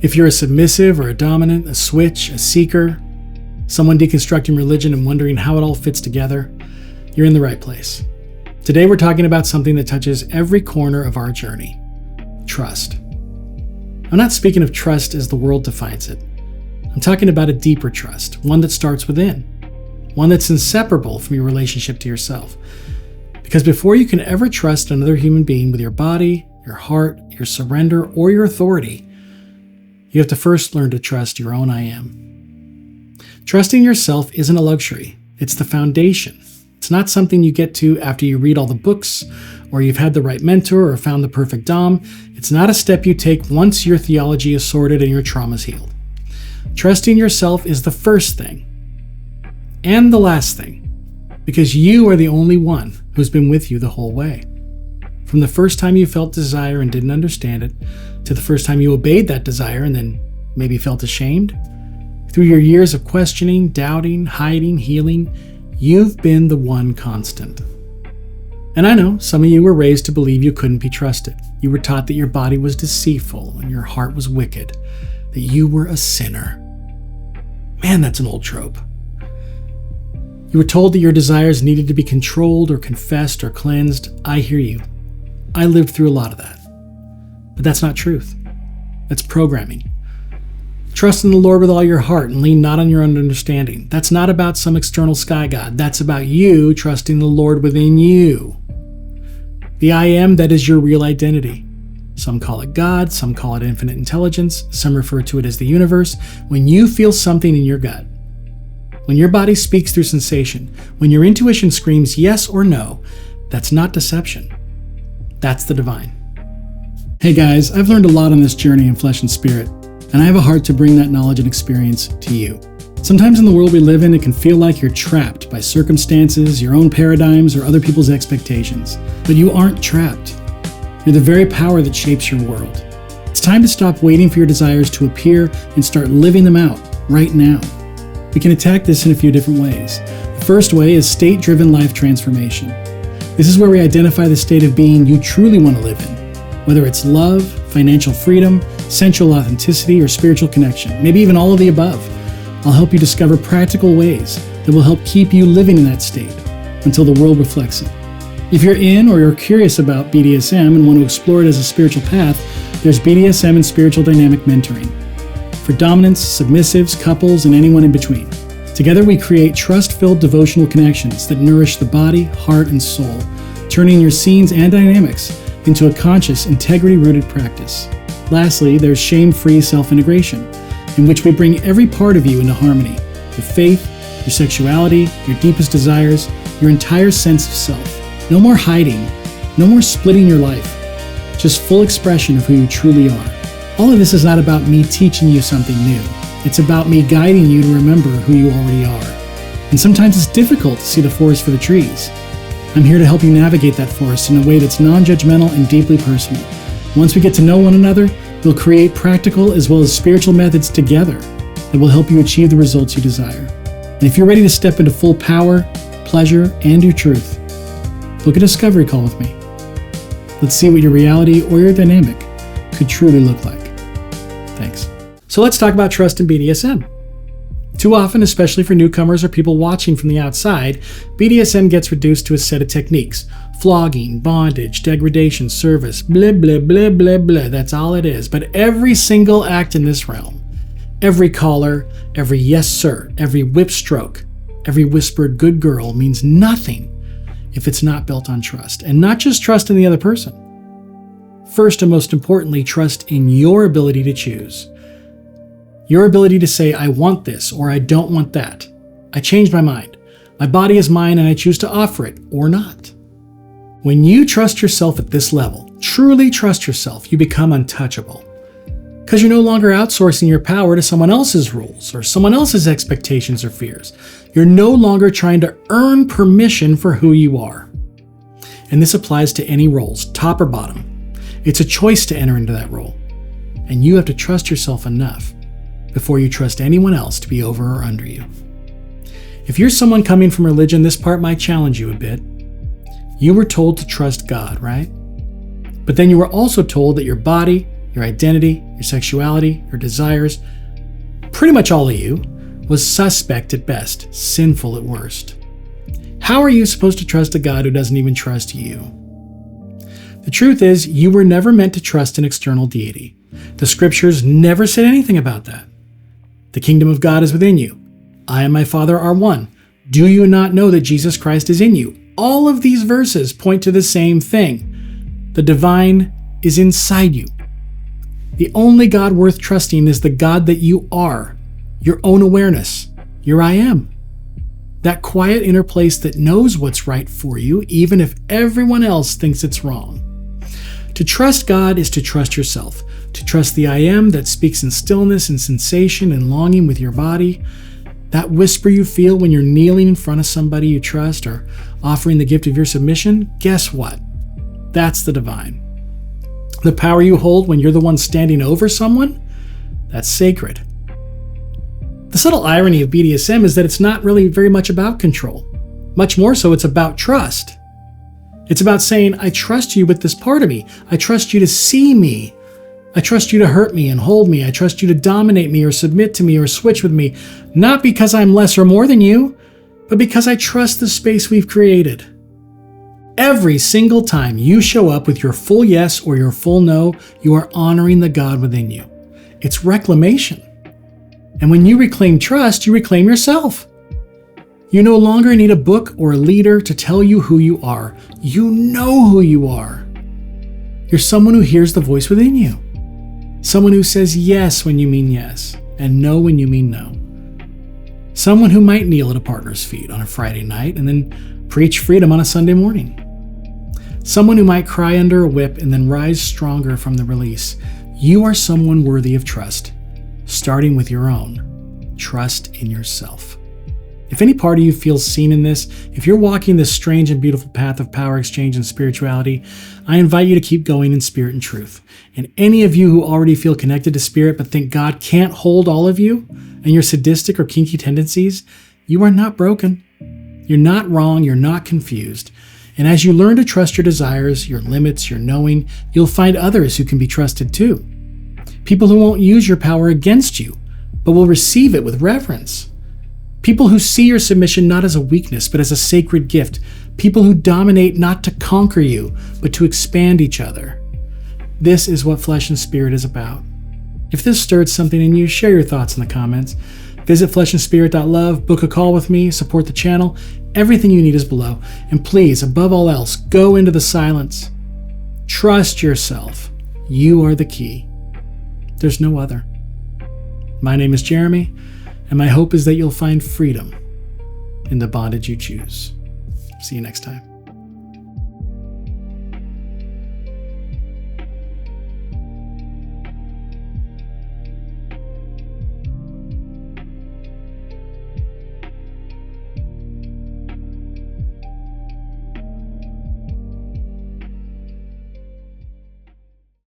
If you're a submissive or a dominant, a switch, a seeker, someone deconstructing religion and wondering how it all fits together, you're in the right place. Today we're talking about something that touches every corner of our journey: trust. I'm not speaking of trust as the world defines it. I'm talking about a deeper trust, one that starts within, one that's inseparable from your relationship to yourself. Because before you can ever trust another human being with your body, your heart, your surrender, or your authority, you have to first learn to trust your own I am. Trusting yourself isn't a luxury. It's the foundation. It's not something you get to after you read all the books, or you've had the right mentor, or found the perfect dom. It's not a step you take once your theology is sorted and your trauma's healed. Trusting yourself is the first thing, and the last thing, because you are the only one who's been with you the whole way. From the first time you felt desire and didn't understand it, to the first time you obeyed that desire and then maybe felt ashamed, through your years of questioning, doubting, hiding, healing, you've been the one constant. And I know some of you were raised to believe you couldn't be trusted. You were taught that your body was deceitful and your heart was wicked, that you were a sinner. Man, that's an old trope. You were told that your desires needed to be controlled or confessed or cleansed. I hear you. I lived through a lot of that. But that's not truth. That's programming. Trust in the Lord with all your heart and lean not on your own understanding. That's not about some external sky god. That's about you trusting the Lord within you. The I am that is your real identity. Some call it God, some call it infinite intelligence, some refer to it as the universe. When you feel something in your gut, when your body speaks through sensation, when your intuition screams yes or no, that's not deception. That's the divine. Hey guys, I've learned a lot on this journey in flesh and spirit, and I have a heart to bring that knowledge and experience to you. Sometimes in the world we live in, it can feel like you're trapped by circumstances, your own paradigms, or other people's expectations. But you aren't trapped. You're the very power that shapes your world. It's time to stop waiting for your desires to appear and start living them out right now. We can attack this in a few different ways. The first way is state-driven life transformation. This is where we identify the state of being you truly want to live in, whether it's love, financial freedom, sensual authenticity, or spiritual connection, maybe even all of the above. I'll help you discover practical ways that will help keep you living in that state until the world reflects it. If you're in or you're curious about BDSM and want to explore it as a spiritual path, there's BDSM and spiritual dynamic mentoring for dominants, submissives, couples, and anyone in between. Together we create trust-filled devotional connections that nourish the body, heart, and soul, turning your scenes and dynamics into a conscious, integrity-rooted practice. Lastly, there's shame-free self-integration, in which we bring every part of you into harmony: your faith, your sexuality, your deepest desires, your entire sense of self. No more hiding, no more splitting your life, just full expression of who you truly are. All of this is not about me teaching you something new. It's about me guiding you to remember who you already are. And sometimes it's difficult to see the forest for the trees. I'm here to help you navigate that forest in a way that's non-judgmental and deeply personal. Once we get to know one another, we'll create practical as well as spiritual methods together that will help you achieve the results you desire. And if you're ready to step into full power, pleasure, and your truth, book a discovery call with me. Let's see what your reality or your dynamic could truly look like. Thanks. So let's talk about trust in BDSM. Too often, especially for newcomers or people watching from the outside, BDSM gets reduced to a set of techniques: flogging, bondage, degradation, service, blah, blah, blah, blah, blah. That's all it is. But every single act in this realm, every collar, every yes sir, every whip stroke, every whispered good girl means nothing if it's not built on trust. And not just trust in the other person. First and most importantly, trust in your ability to choose. Your ability to say, I want this, or I don't want that. I changed my mind. My body is mine and I choose to offer it, or not. When you trust yourself at this level, truly trust yourself, you become untouchable. Because you're no longer outsourcing your power to someone else's rules or someone else's expectations or fears. You're no longer trying to earn permission for who you are. And this applies to any roles, top or bottom. It's a choice to enter into that role. And you have to trust yourself enough before you trust anyone else to be over or under you. If you're someone coming from religion, this part might challenge you a bit. You were told to trust God, right? But then you were also told that your body, your identity, your sexuality, your desires, pretty much all of you, was suspect at best, sinful at worst. How are you supposed to trust a God who doesn't even trust you? The truth is, you were never meant to trust an external deity. The scriptures never said anything about that. The kingdom of God is within you. I and my Father are one. Do you not know that Jesus Christ is in you? All of these verses point to the same thing. The divine is inside you. The only God worth trusting is the God that you are, your own awareness, your I am. That quiet inner place that knows what's right for you, even if everyone else thinks it's wrong. To trust God is to trust yourself, to trust the I am that speaks in stillness and sensation and longing with your body. That whisper you feel when you're kneeling in front of somebody you trust or offering the gift of your submission, guess what? That's the divine. The power you hold when you're the one standing over someone, that's sacred. The subtle irony of BDSM is that it's not really very much about control. Much more so, it's about trust. It's about saying, I trust you with this part of me. I trust you to see me. I trust you to hurt me and hold me. I trust you to dominate me or submit to me or switch with me, not because I'm less or more than you, but because I trust the space we've created. Every single time you show up with your full yes or your full no, you are honoring the God within you. It's reclamation. And when you reclaim trust, you reclaim yourself. You no longer need a book or a leader to tell you who you are. You know who you are. You're someone who hears the voice within you. Someone who says yes when you mean yes, and no when you mean no. Someone who might kneel at a partner's feet on a Friday night and then preach freedom on a Sunday morning. Someone who might cry under a whip and then rise stronger from the release. You are someone worthy of trust, starting with your own. Trust in yourself. If any part of you feels seen in this, if you're walking this strange and beautiful path of power exchange and spirituality, I invite you to keep going in spirit and truth. And any of you who already feel connected to spirit but think God can't hold all of you and your sadistic or kinky tendencies, you are not broken. You're not wrong. You're not confused. And as you learn to trust your desires, your limits, your knowing, you'll find others who can be trusted too. People who won't use your power against you, but will receive it with reverence. People who see your submission not as a weakness, but as a sacred gift. People who dominate not to conquer you, but to expand each other. This is what Flesh and Spirit is about. If this stirred something in you, share your thoughts in the comments. Visit fleshandspirit.love, book a call with me, support the channel. Everything you need is below. And please, above all else, go into the silence. Trust yourself. You are the key. There's no other. My name is Jeremy, and my hope is that you'll find freedom in the bondage you choose. See you next time.